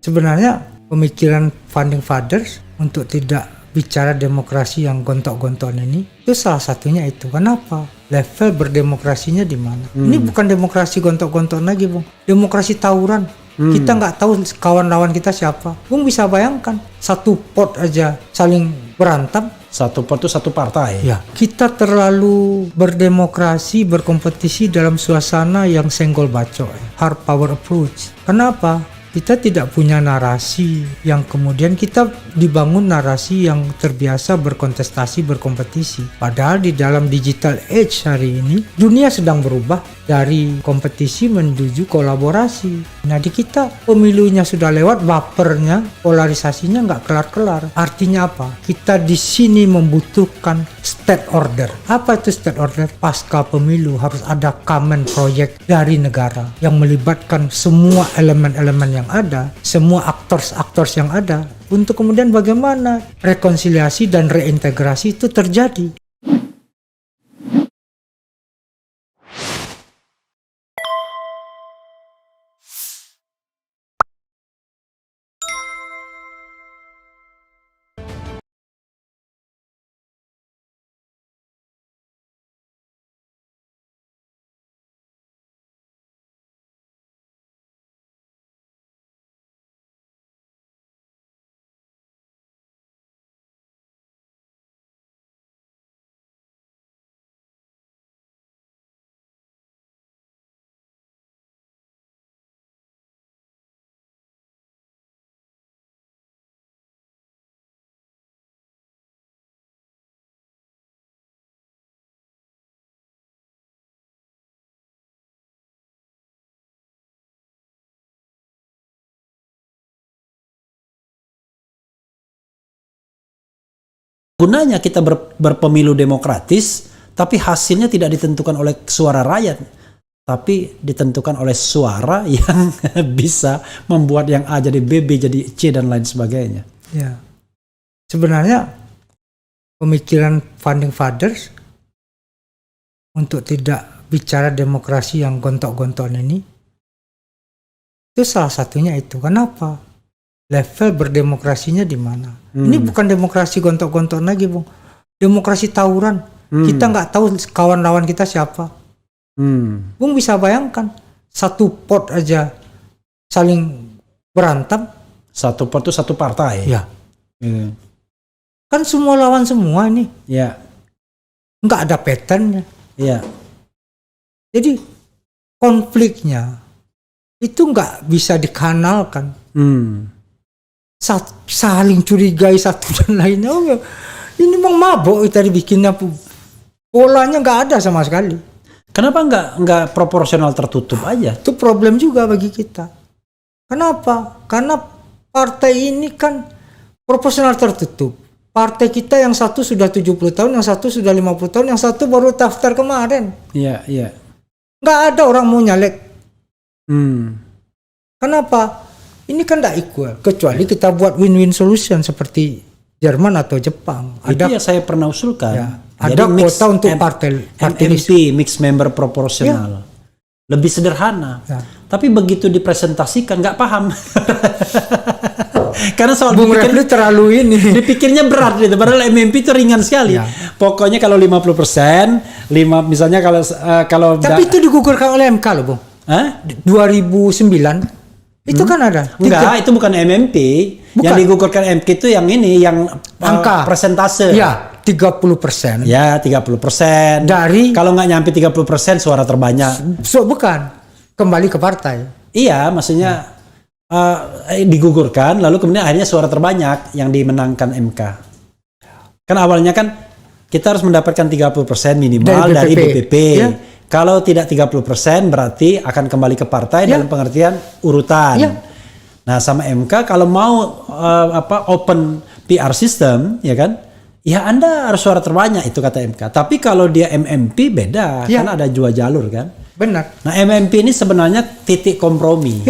Sebenarnya pemikiran Founding Fathers untuk tidak bicara demokrasi yang gontok-gontokan ini itu salah satunya itu. Kenapa? Level berdemokrasinya di mana? Ini bukan demokrasi gontok-gontokan lagi, Bung. Demokrasi tawuran. Kita nggak tahu kawan lawan kita siapa. Bung bisa bayangkan satu pot aja saling berantem. Satu pot itu satu partai. Ya, kita terlalu berdemokrasi, berkompetisi dalam suasana yang senggol bacok, hard power approach. Kenapa? Kita tidak punya narasi yang kemudian kita dibangun narasi yang terbiasa berkontestasi, berkompetisi. Padahal di dalam digital age hari ini, dunia sedang berubah dari kompetisi menuju kolaborasi. Nah di kita pemilunya sudah lewat, bapernya, polarisasinya nggak kelar-kelar. Artinya apa? Kita di sini membutuhkan state order. Apa itu state order? Pasca pemilu harus ada common project dari negara yang melibatkan semua elemen-elemen yang ada, semua aktors yang ada, untuk kemudian bagaimana rekonsiliasi dan reintegrasi itu terjadi. Gunanya kita berpemilu demokratis, tapi hasilnya tidak ditentukan oleh suara rakyat, tapi ditentukan oleh suara yang bisa membuat yang A jadi B, B jadi C, dan lain sebagainya. Ya, sebenarnya pemikiran Founding Fathers untuk tidak bicara demokrasi yang gontok-gontokan ini itu salah satunya itu. Kenapa? Level berdemokrasinya di mana? Ini bukan demokrasi gontok-gontokan lagi, Bung. Demokrasi tawuran. Kita nggak tahu kawan lawan kita siapa. Bung bisa bayangkan satu pot aja saling berantem. Satu pot itu satu partai. Ya. Kan semua lawan semua ini. Ya. Nggak ada patternnya. Ya. Jadi konfliknya itu nggak bisa dikanalkan. Saling curigai satu dan lainnya. Oh, ini memang mabok kita dibikinnya, polanya nggak ada sama sekali. Kenapa nggak proporsional tertutup aja? Itu problem juga bagi kita. Kenapa? Karena partai ini kan proporsional tertutup. Partai kita yang satu sudah 70 tahun, yang satu sudah 50 tahun, yang satu baru daftar kemarin. Iya, iya. Nggak ada orang mau nyalek. Kenapa? Ini kan tidak equal, kecuali kita buat win-win solution seperti Jerman atau Jepang. Itu ya saya pernah usulkan. Ya, ada kuota untuk partai MMP, mixed member proporsional. Ya. Lebih sederhana. Ya. Tapi begitu dipresentasikan nggak paham. Karena soal Bung Refli terlalu ini. Dipikirnya berat gitu. Padahal MMP itu ringan sekali. Ya. Pokoknya kalau 50%, misalnya kalau tapi itu digugurkan oleh MK loh, Bung. 2009 itu kan ada. Enggak, itu bukan MMP. Bukan. Yang digugurkan MK itu yang ini, yang angka persentase. Ya, 30%. Ya, 30%. Dari kalau nggak nyampe 30% suara terbanyak. Bukan. Kembali ke partai. Iya, maksudnya digugurkan, lalu kemudian akhirnya suara terbanyak yang dimenangkan MK. Kan awalnya kan kita harus mendapatkan 30% minimal dari BPP. Ya. Kalau tidak 30% berarti akan kembali ke partai dalam pengertian urutan. Ya. Nah, sama MK kalau mau open PR system, ya kan? Ya Anda harus suara terbanyak, itu kata MK. Tapi kalau dia MMP beda, kan ada dua jalur kan? Benar. Nah, MMP ini sebenarnya titik kompromi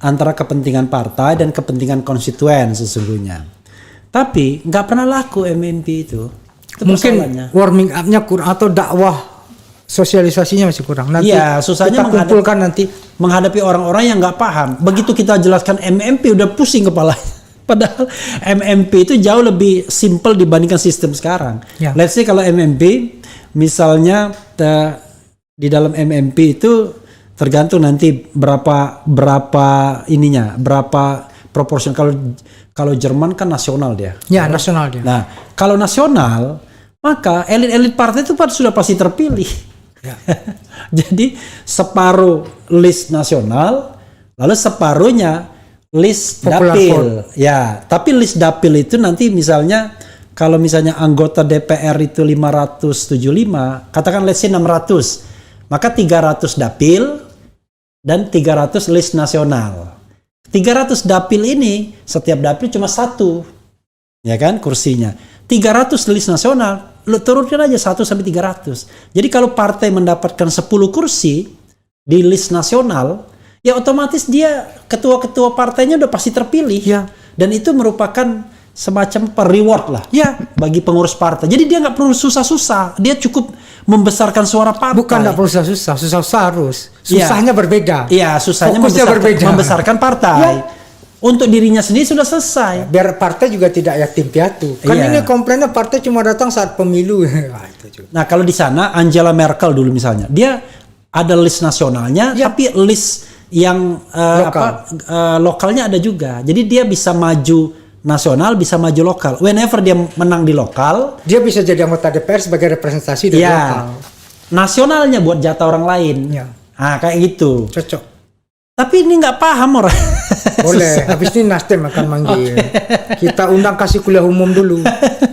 antara kepentingan partai dan kepentingan konstituen sesungguhnya. Tapi nggak pernah laku MMP itu. Mungkin warming up-nya kurang atau dakwah sosialisasinya masih kurang. Nanti Iya, susahnya kita kumpulkan nanti. menghadapi orang-orang yang nggak paham. Begitu kita jelaskan MMP udah pusing kepala. Padahal MMP itu jauh lebih simple dibandingkan sistem sekarang. Ya. Let's say kalau MMP, misalnya di dalam MMP itu tergantung nanti berapa proporsi. Kalau Jerman kan nasional dia. Ya, nasional dia. Nah, kalau nasional, maka elit-elit partai itu sudah pasti terpilih. Ya. Jadi separuh list nasional, lalu separuhnya list Popular dapil. vote. Ya, tapi list dapil itu nanti misalnya kalau misalnya anggota DPR itu 575, katakan let's say 600, maka 300 dapil dan 300 list nasional. 300 dapil ini setiap dapil cuma satu, ya kan, kursinya. 300 list nasional, lu turunkan aja 1 sampai 300. Jadi kalau partai mendapatkan 10 kursi di list nasional, ya otomatis dia ketua-ketua partainya udah pasti terpilih. Ya. Dan itu merupakan semacam reward lah Ya. bagi pengurus partai. Jadi dia nggak perlu susah-susah, dia cukup membesarkan suara partai. Bukan nggak perlu susah harus. Iya. Susahnya berbeda. Iya, susahnya Fokusnya berbeda. membesarkan partai. Ya. Untuk dirinya sendiri sudah selesai. Biar partai juga tidak yatim piatu. Kan Iya. ini komplainnya partai cuma datang saat pemilu. Wah, itu juga. Nah, kalau di sana Angela Merkel dulu misalnya, dia ada list nasionalnya, Ya. tapi list yang lokalnya ada juga. Jadi dia bisa maju nasional, bisa maju lokal. Whenever dia menang di lokal, Dia bisa jadi anggota DPR sebagai representasi dari lokal. nasionalnya buat jatah orang lain. Ya. Nah, kayak gitu. Cocok. Tapi ini nggak paham orang. Boleh. Habis ini Nasdem akan manggil. Kita undang kasih kuliah umum dulu.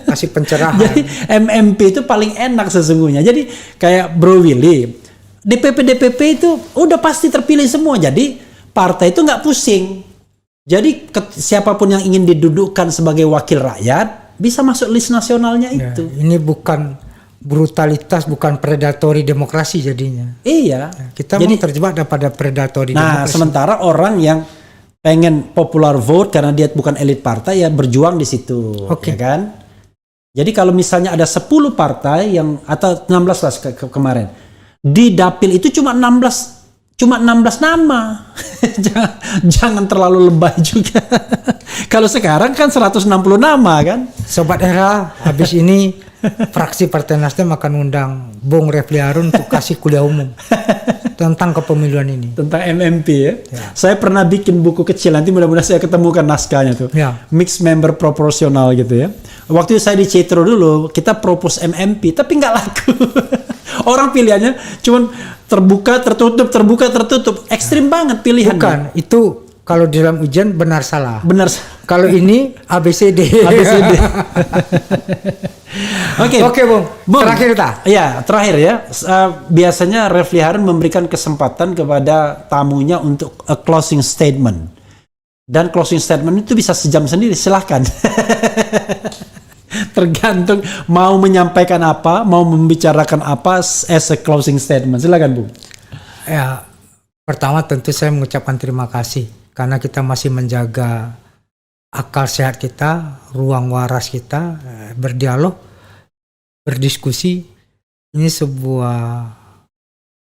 Kasih pencerahan. Jadi MMP itu paling enak sesungguhnya. Jadi kayak Bro Willy, DPP itu udah pasti terpilih semua. Jadi partai itu nggak pusing. Jadi siapapun yang ingin didudukkan sebagai wakil rakyat bisa masuk list nasionalnya Ya, itu. ini bukan brutalitas, bukan predatory demokrasi jadinya. Iya. Kita Jadi mau terjebak pada predatory nah, demokrasi. sementara orang yang pengen popular vote karena dia bukan elit partai ya berjuang di situ, Oke. ya kan? Jadi kalau misalnya ada 10 partai yang atau 16 lah kemarin. Di dapil itu cuma 16 nama. jangan terlalu lebay juga. Kalau sekarang kan 160 nama kan? Sobat Era, habis ini fraksi Partai Nasdem akan undang Bung Refli Harun untuk kasih kuliah umum tentang kepemiluan ini. Tentang MMP ya. Ya. Saya pernah bikin buku kecil, nanti mudah-mudahan saya ketemukan naskahnya tuh. Ya. Mixed member proporsional gitu ya. Waktu saya di Cetro dulu, kita propose MMP tapi nggak laku. Orang pilihannya cuman terbuka, tertutup. Ekstrim banget pilihannya. Bukan, itu kalau di dalam ujian benar salah. Benar. Kalau ini ABCD. ABCD. Oke, Bung. Terakhir kita. Ya, terakhir ya. Biasanya Refli Harun memberikan kesempatan kepada tamunya untuk a closing statement. Dan closing statement itu bisa sejam sendiri, silahkan. Tergantung mau menyampaikan apa, mau membicarakan apa as a closing statement. Silakan, Bung. Ya, pertama tentu saya mengucapkan terima kasih karena kita masih menjaga akal sehat kita, ruang waras kita, berdialog, berdiskusi. Ini sebuah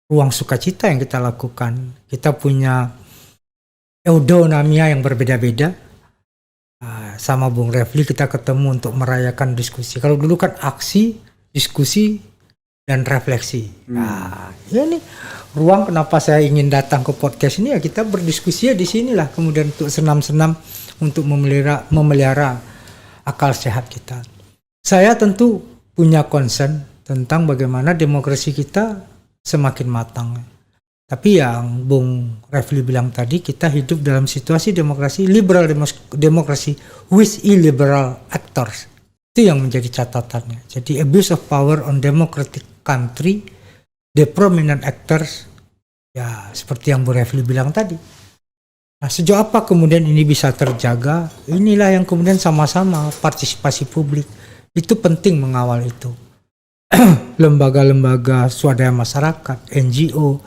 ruang sukacita yang kita lakukan. Kita punya eudaimonia yang berbeda-beda. Sama Bung Refli kita ketemu untuk merayakan diskusi. Kalau dulu kan aksi, diskusi, dan refleksi. Nah, ya ini ruang kenapa saya ingin datang ke podcast ini ya kita berdiskusi ya di sinilah. Kemudian untuk senam-senam untuk memelihara akal sehat kita. Saya tentu punya concern tentang bagaimana demokrasi kita semakin matang. Tapi yang Bung Refli bilang tadi, kita hidup dalam situasi demokrasi, liberal demokrasi with illiberal actors. Itu yang menjadi catatannya. Jadi abuse of power on democratic country, the prominent actors, ya seperti yang Bung Refli bilang tadi. Nah, sejauh apa kemudian ini bisa terjaga? Inilah yang kemudian sama-sama partisipasi publik. Itu penting mengawal itu. Lembaga-lembaga swadaya masyarakat, NGO,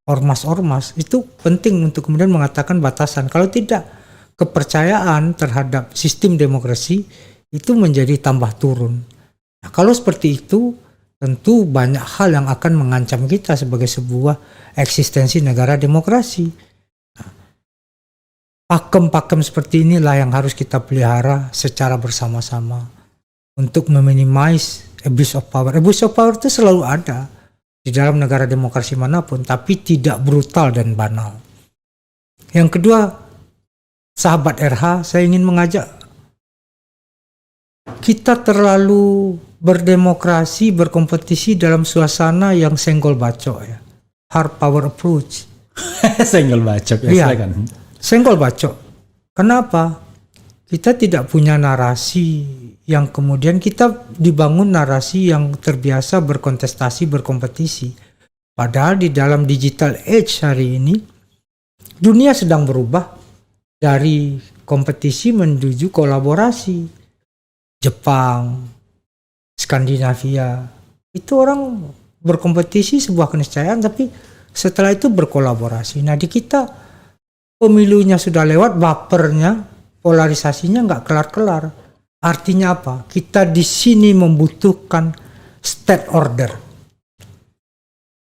ormas-ormas itu penting untuk kemudian mengatakan batasan. Kalau tidak, kepercayaan terhadap sistem demokrasi itu menjadi tambah turun. Nah, kalau seperti itu, tentu banyak hal yang akan mengancam kita sebagai sebuah eksistensi negara demokrasi. Pakem-pakem seperti inilah yang harus kita pelihara secara bersama-sama untuk meminimais abuse of power. Abuse of power itu selalu ada di dalam negara demokrasi manapun, tapi tidak brutal dan banal. Yang kedua, sahabat RH, saya ingin mengajak kita terlalu berdemokrasi, berkompetisi dalam suasana yang senggol bacok ya. Hard power approach. Senggol bacok ya, Iya, silakan. senggol bacok. Kenapa? Kita tidak punya narasi yang kemudian kita dibangun narasi yang terbiasa berkontestasi, berkompetisi. Padahal di dalam digital age hari ini, dunia sedang berubah dari kompetisi menuju kolaborasi. Jepang, Skandinavia, itu orang berkompetisi sebuah keniscayaan, tapi setelah itu berkolaborasi. Nah di kita pemilunya sudah lewat, bapernya, polarisasinya nggak kelar-kelar. Artinya apa? Kita di sini membutuhkan state order.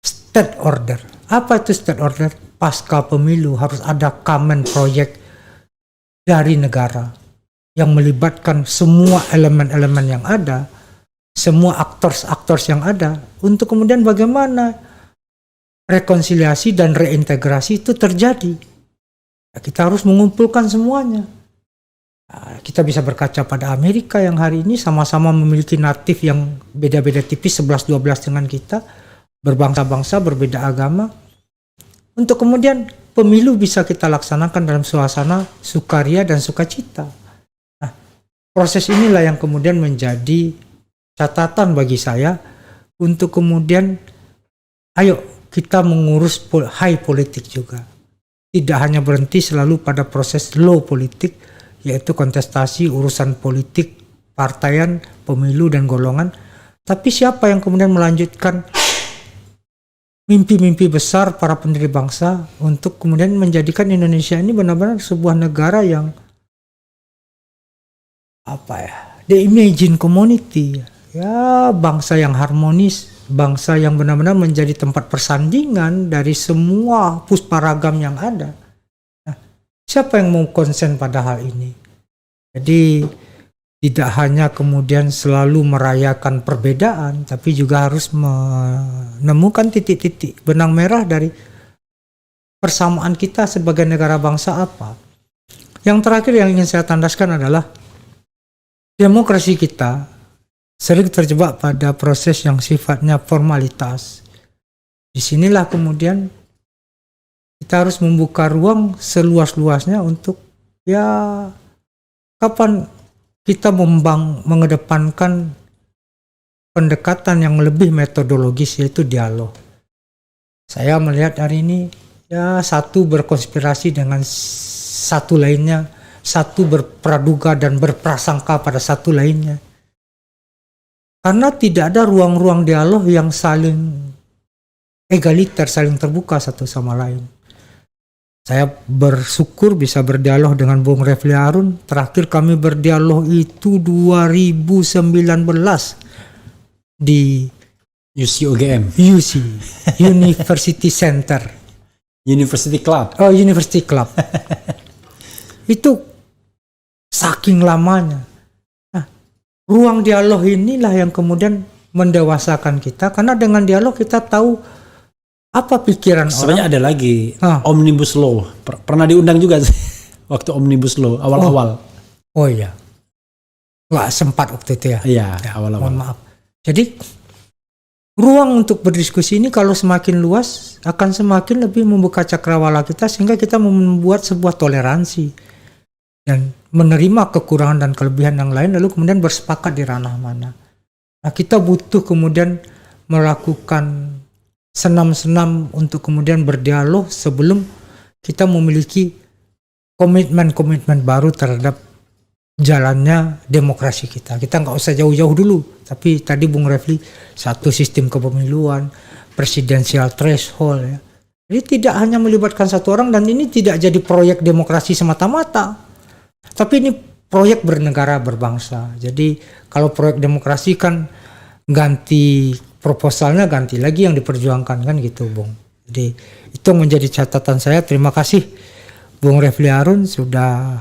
State order. Apa itu state order? Pasca pemilu harus ada common project dari negara yang melibatkan semua elemen-elemen yang ada, semua aktors-aktors yang ada, untuk kemudian bagaimana rekonsiliasi dan reintegrasi itu terjadi. Kita harus mengumpulkan semuanya. Kita bisa berkaca pada Amerika yang hari ini sama-sama memiliki natif yang beda-beda tipis, 11-12 dengan kita, berbangsa-bangsa, berbeda agama. Untuk kemudian pemilu bisa kita laksanakan dalam suasana sukaria dan sukacita. Proses inilah yang kemudian menjadi catatan bagi saya untuk kemudian ayo kita mengurus high politik juga. Tidak hanya berhenti selalu pada proses low politik, yaitu kontestasi, urusan politik, partaian, pemilu dan golongan. Tapi siapa yang kemudian melanjutkan mimpi-mimpi besar para pendiri bangsa untuk kemudian menjadikan Indonesia ini benar-benar sebuah negara yang the imagine community, ya, bangsa yang harmonis, bangsa yang benar-benar menjadi tempat persandingan dari semua pusparagam yang ada. Nah, siapa yang mau konsen pada hal ini? Jadi tidak hanya kemudian selalu merayakan perbedaan, tapi juga harus menemukan titik-titik benang merah dari persamaan kita sebagai negara bangsa apa. Yang terakhir yang ingin saya tandaskan adalah demokrasi kita sering terjebak pada proses yang sifatnya formalitas. Disinilah kemudian kita harus membuka ruang seluas-luasnya untuk ya kapan kita mengedepankan pendekatan yang lebih metodologis, yaitu dialog. Saya melihat hari ini ya satu berkonspirasi dengan satu lainnya, satu berpraduga dan berprasangka pada satu lainnya. Karena tidak ada ruang-ruang dialog yang saling egaliter, saling terbuka satu sama lain. Saya bersyukur bisa berdialog dengan Bung Refli Harun. Terakhir kami berdialog itu 2019 di UCOGM. UC, University Center. University Club. Oh, University Club. Itu saking lamanya. Nah, ruang dialog inilah yang kemudian mendewasakan kita, karena dengan dialog kita tahu apa pikiran sebenarnya orang. ada lagi Omnibus Law. Pernah diundang juga waktu Omnibus Law awal-awal. Oh iya. Nggak sempat waktu itu ya. Iya, awal-awal. Mohon maaf. Jadi ruang untuk berdiskusi ini kalau semakin luas akan semakin lebih membuka cakrawala kita, sehingga kita membuat sebuah toleransi dan menerima kekurangan dan kelebihan yang lain, lalu kemudian bersepakat di ranah mana. Nah, kita butuh kemudian melakukan senam-senam untuk kemudian berdialog sebelum kita memiliki komitmen-komitmen baru terhadap jalannya demokrasi kita. Kita nggak usah jauh-jauh dulu, tapi tadi Bung Refli, satu sistem kepemiluan, presidensial threshold ya. Jadi tidak hanya melibatkan satu orang, dan ini tidak jadi proyek demokrasi semata-mata. Tapi ini proyek bernegara berbangsa. Jadi kalau proyek demokrasi kan ganti proposalnya ganti lagi yang diperjuangkan kan gitu Bung. Jadi itu menjadi catatan saya. Terima kasih Bung Refli Harun sudah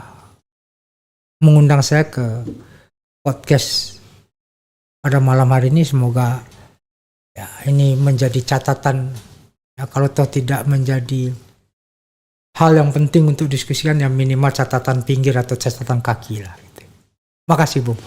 mengundang saya ke podcast pada malam hari ini. Semoga ya ini menjadi catatan, ya kalau toh tidak menjadi hal yang penting untuk diskusikan, yang minimal catatan pinggir atau catatan kaki lah gitu. Makasih Bung.